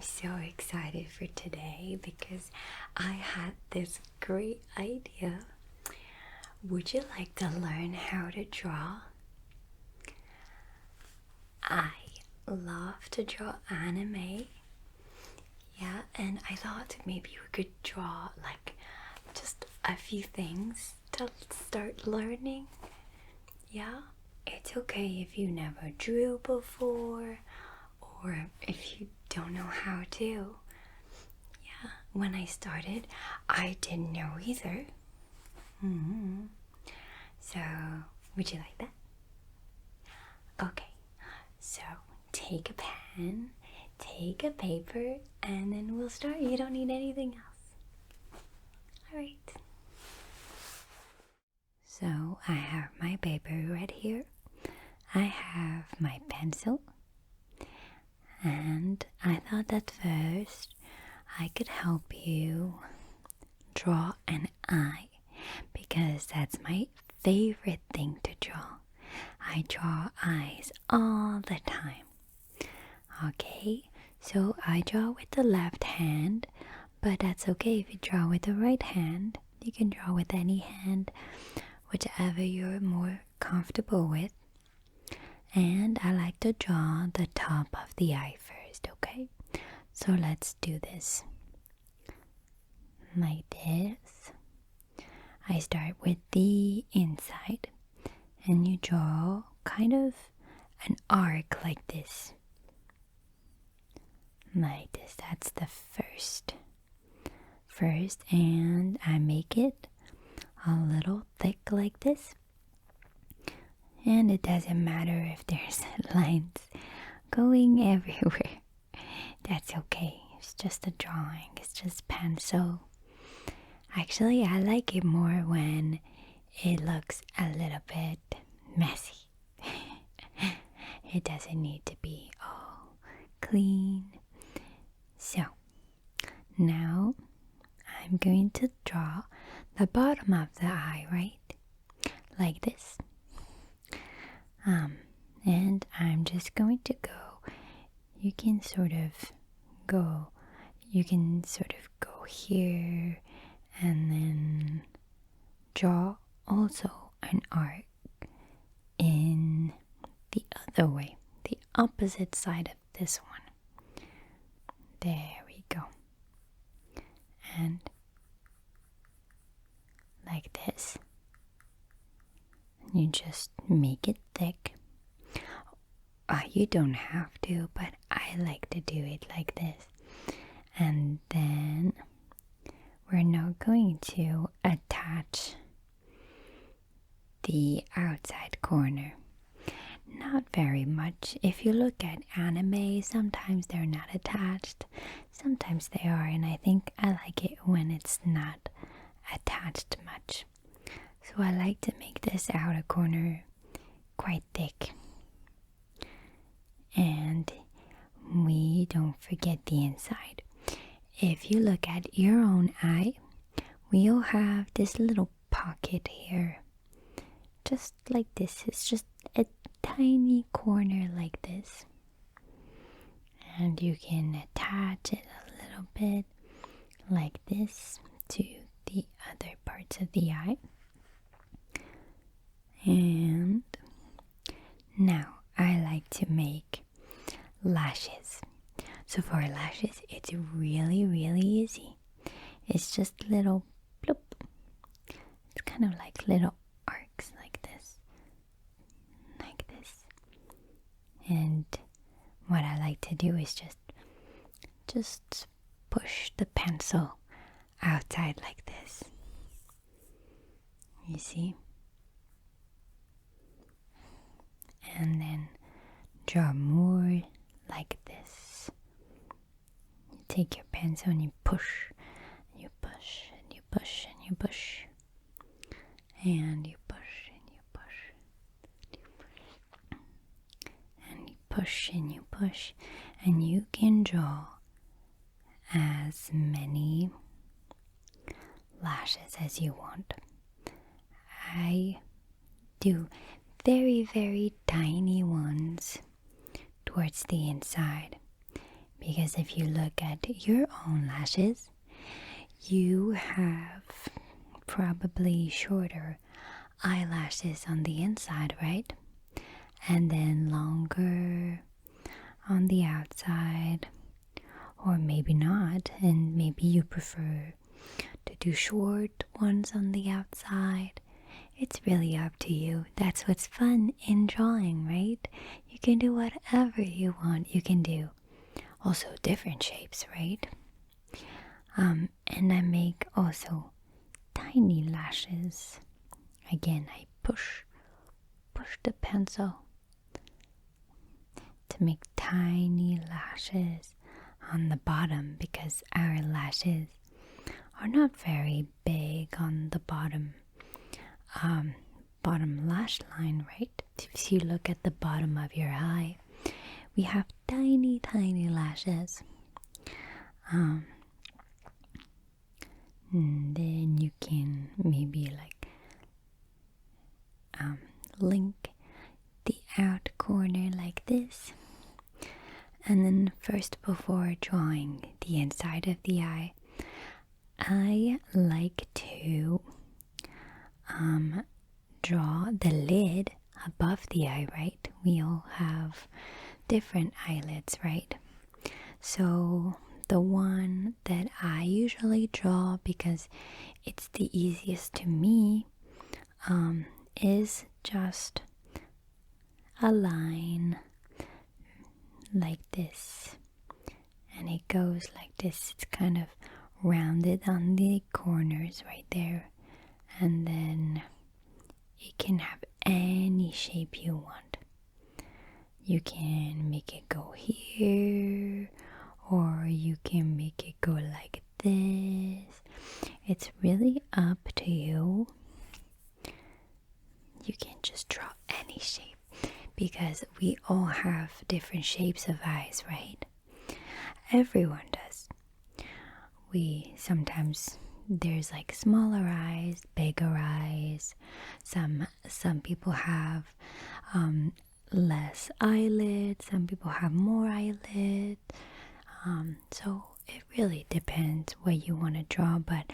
I'm so excited for today because I had this great idea. Would you like to learn how to draw? I love to draw anime. Yeah, and I thought maybe we could draw like just a few things to start learning. Yeah, it's okay if you never drew before or if you don't know how to. Yeah, when I started, I didn't know either. So, would you like that? Okay, so take a pen, take a paper, and then we'll start. You don't need anything else. Alright. So, I have my paper right here. I have my pencil. And I thought that first I could help you draw an eye because that's my favorite thing to draw. I draw eyes all the time. Okay, so I draw with the left hand, but that's okay if you draw with the right hand. You can draw with any hand, whichever you're more comfortable with. And I like to draw the top of the eye first, okay? So let's do this. Like this. I start with the inside, and you draw kind of an arc like this. Like this, that's the first, and I make it a little thick like this. And it doesn't matter if there's lines going everywhere. That's okay. It's just a drawing. It's just pencil. Actually, I like it more when it looks a little bit messy. It doesn't need to be all clean. So, now I'm going to draw the bottom of the eye, right? Like this. And I'm just going to go. You can sort of go here and then draw also an arc in the other way, the opposite side of this one. There we go. And like this. You just make it thick. You don't have to, but I like to do it like this. And then we're now going to attach the outside corner. Not very much. If you look at anime, sometimes they're not attached, sometimes they are, and I think I like it when it's not attached much. So I like to make this outer corner quite thick. And we don't forget the inside. If you look at your own eye, we'll have this little pocket here. Just like this. It's just a tiny corner like this. And you can attach it a little bit like this to the other parts of the eye. And now I like to make lashes. So for lashes, it's really, really easy. It's just little bloop. It's kind of like little arcs like this. Like this. And what I like to do is just push the pencil outside like this. You see? And then draw more like this. You take your pencil and you push, and you push, and you push, and you push, and you push, and you push, and you push, and you push, and you can draw as many lashes as you want. I do very, very tiny ones towards the inside Because if you look at your own lashes, you have probably shorter eyelashes on the inside, right? And then longer on the outside, or maybe not, and maybe you prefer to do short ones on the outside. It's really up to you. That's what's fun in drawing, right? You can do whatever you want. You can do also different shapes, right? And I make also tiny lashes. Again, I push the pencil to make tiny lashes on the bottom, because our lashes are not very big on the bottom lash line, right? If you look at the bottom of your eye, we have tiny lashes. And then you can maybe like link the out corner like this. And then first, before drawing the inside of the eye, I like to draw the lid above the eye, right? We all have different eyelids, right? So the one that I usually draw, because it's the easiest to me, is just a line like this, and it goes like this. It's kind of rounded on the corners right there, and then it can have any shape you want. You can make it go here, or you can make it go like this. It's really up to you. You can just draw any shape, because we all have different shapes of eyes, right? Everyone does. We sometimes, there's like smaller eyes, bigger eyes. Some people have less eyelids. Some people have more eyelid. So it really depends what you want to draw. But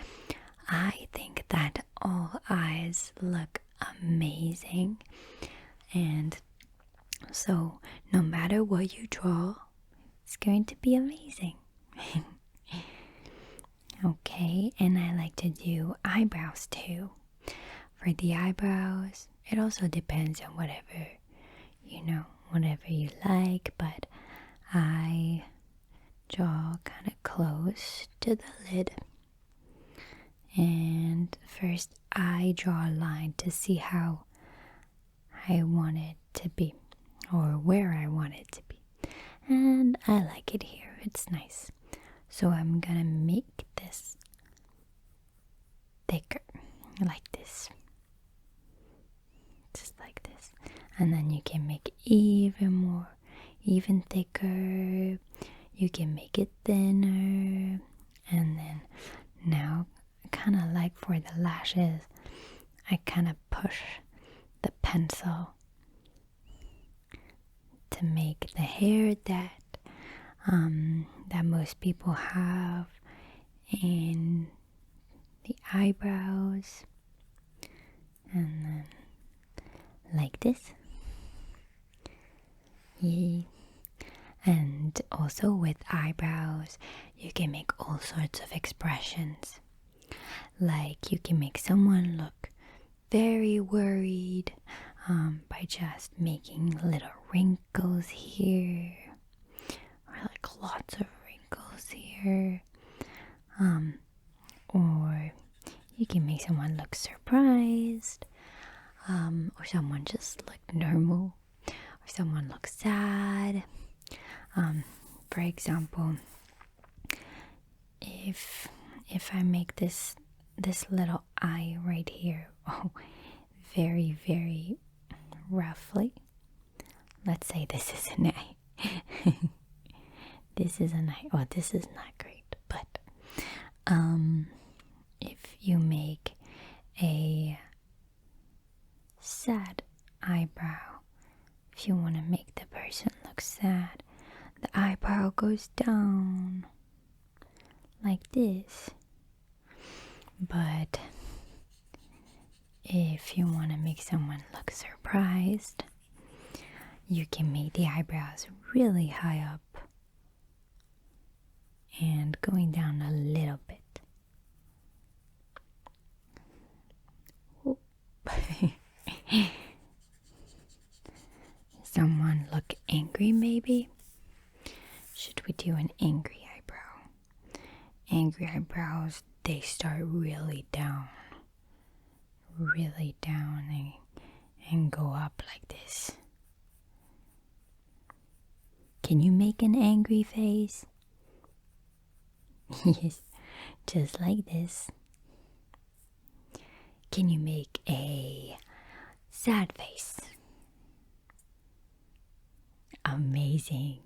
I think that all eyes look amazing, and so no matter what you draw, it's going to be amazing. Okay, and I like to do eyebrows too. For the eyebrows, it also depends on whatever you like, but I draw kind of close to the lid. And first I draw a line to see how I want it to be, or where I want it to be. And I like it here. It's nice. So I'm gonna make this thicker, like this. Just like this. And then you can make it even thicker. You can make it thinner. And then now, kind of like for the lashes, I kind of push the pencil to make the hair that most people have in the eyebrows, and then like this. Yeah. And also with eyebrows, you can make all sorts of expressions. Like you can make someone look very worried by just making little wrinkles here, or like lots of wrinkles here. Or you can make someone look surprised, or someone just look normal, or someone look sad. For example, if I make this little eye right here, very, very roughly, let's say this is an eye. This is an eye. Oh, this is not great, but if you make a sad eyebrow, if you want to make the person look sad, the eyebrow eyebrow goes down like this. But if you want to make someone look surprised, you can make the eyebrows really high up and going down a little bit. Someone look angry, maybe? Should we do an angry eyebrow? Angry eyebrows, they start really down and go up like this. Can you make an angry face? Yes, just like this. Can you make a sad face? Amazing.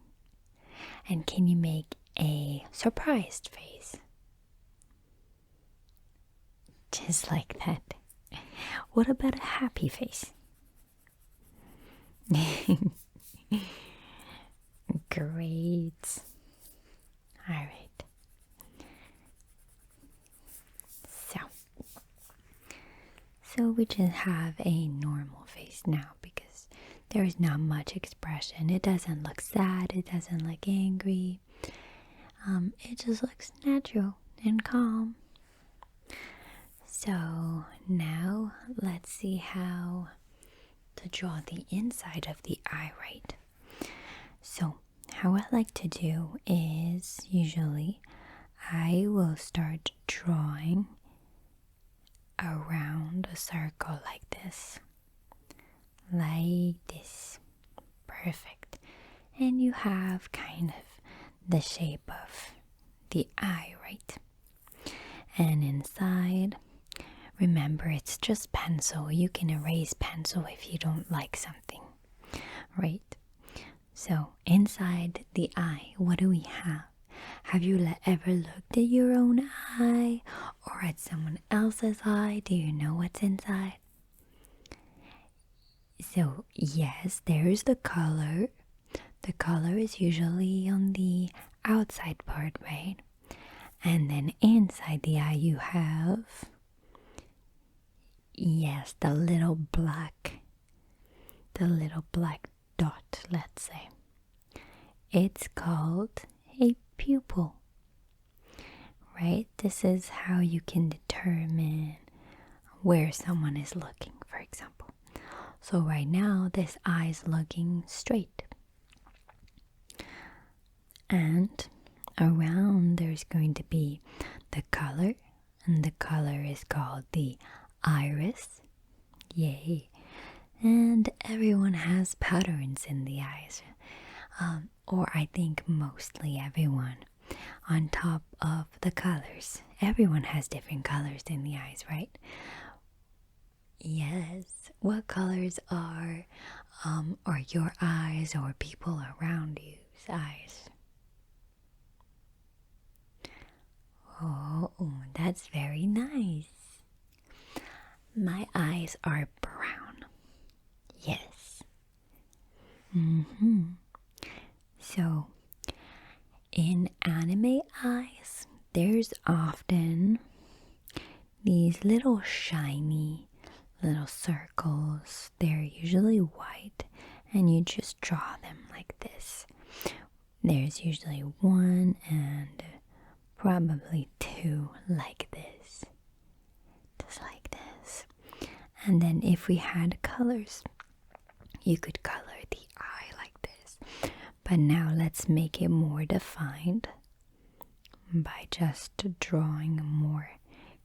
And can you make a surprised face? Just like that. What about a happy face? Great. All right. So we just have a normal face now because there is not much expression. It doesn't look sad. It doesn't look angry. It just looks natural and calm. So now let's see how to draw the inside of the eye, right? So how I like to do is usually I will start drawing around a circle like this. Like this. Perfect. And you have kind of the shape of the eye, right? And inside, remember it's just pencil. You can erase pencil if you don't like something, right? So inside the eye, what do we have? Have you ever looked at your own eye or at someone else's eye? Do you know what's inside? So yes, there's the color. The color is usually on the outside part, right? And then inside the eye you have, yes, the little black dot, let's say. It's called a pupil, right? This is how you can determine where someone is looking, for example. So right now, this eye is looking straight. And around there's going to be the color, and the color is called the iris. Yay. And everyone has patterns in the eyes. Or I think mostly everyone. On top of the colors, everyone has different colors in the eyes, right? Yes. What colors are your eyes or people around you's eyes? Oh, that's very nice. My eyes are brown. Yes. So, in anime eyes, there's often these little shiny little circles. They're usually white, and you just draw them like this. There's usually one and probably two like this. Just like this. And then if we had colors, you could color the eye like this. But now let's make it more defined by just drawing more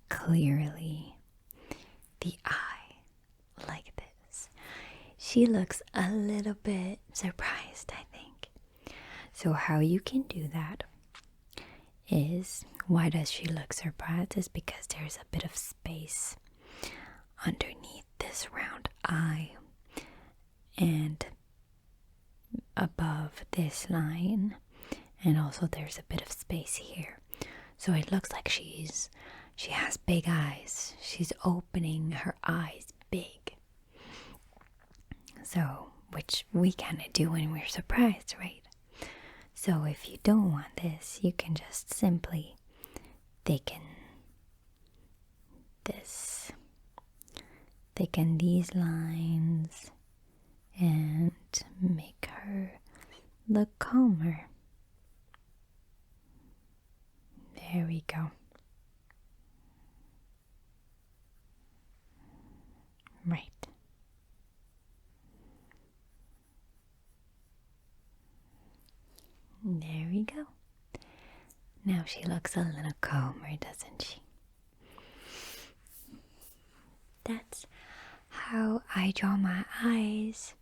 clearly the eye like this. She looks a little bit surprised, I think. So how you can do that is, why does she look surprised? Is because there's a bit of space underneath this round eye and above this line, and also there's a bit of space here. So it looks like she has big eyes. She's opening her eyes big. So, which we kind of do when we're surprised, right? So if you don't want this, you can just simply thicken this, thicken these lines and make her look calmer. There we go. Right. There we go. Now she looks a little calmer, doesn't she? That's how I draw my eyes.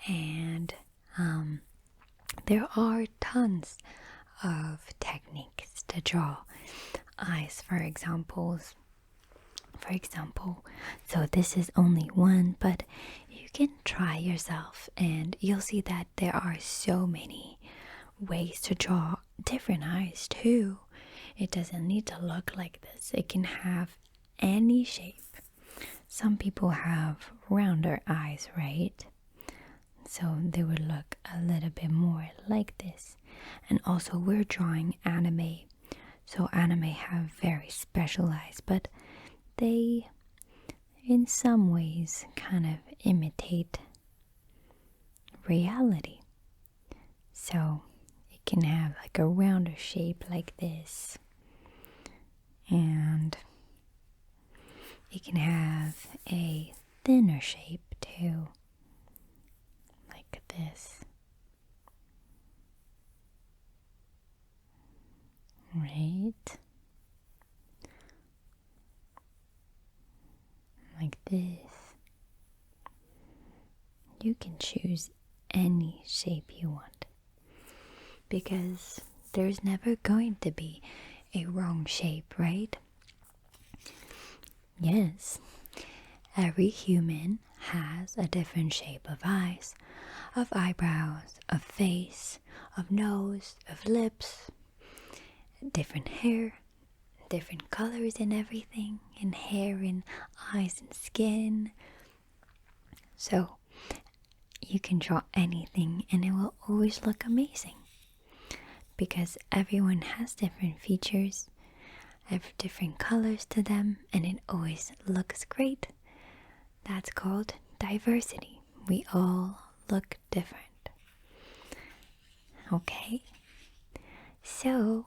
And there are tons of techniques to draw eyes, for example. So this is only one, but you can try yourself and you'll see that there are so many ways to draw different eyes too. It doesn't need to look like this. It can have any shape. Some people have rounder eyes, right? So they would look a little bit more like this. And also we're drawing anime. So anime have very special eyes, but they in some ways kind of imitate reality. So it can have like a rounder shape like this, and it can have a thinner shape too, like this. Right? Like this. You can choose any shape you want, because there's never going to be a wrong shape, right? Yes, every human has a different shape of eyes, of eyebrows, of face, of nose, of lips, different hair, different colors and everything, in hair and eyes and skin. So you can draw anything and it will always look amazing, because everyone has different features, have different colors to them, and it always looks great. That's called diversity. We all look different. Okay, so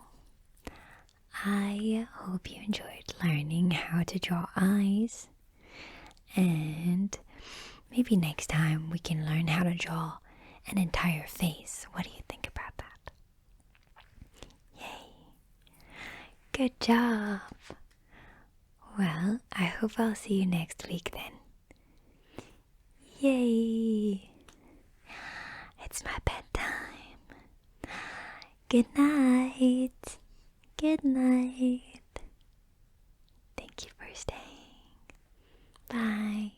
I hope you enjoyed learning how to draw eyes, and maybe next time we can learn how to draw an entire face. What do you think about that? Yay! Good job! Well, I hope I'll see you next week then. Yay! It's my bedtime. Good night. Good night. Thank you for staying. Bye.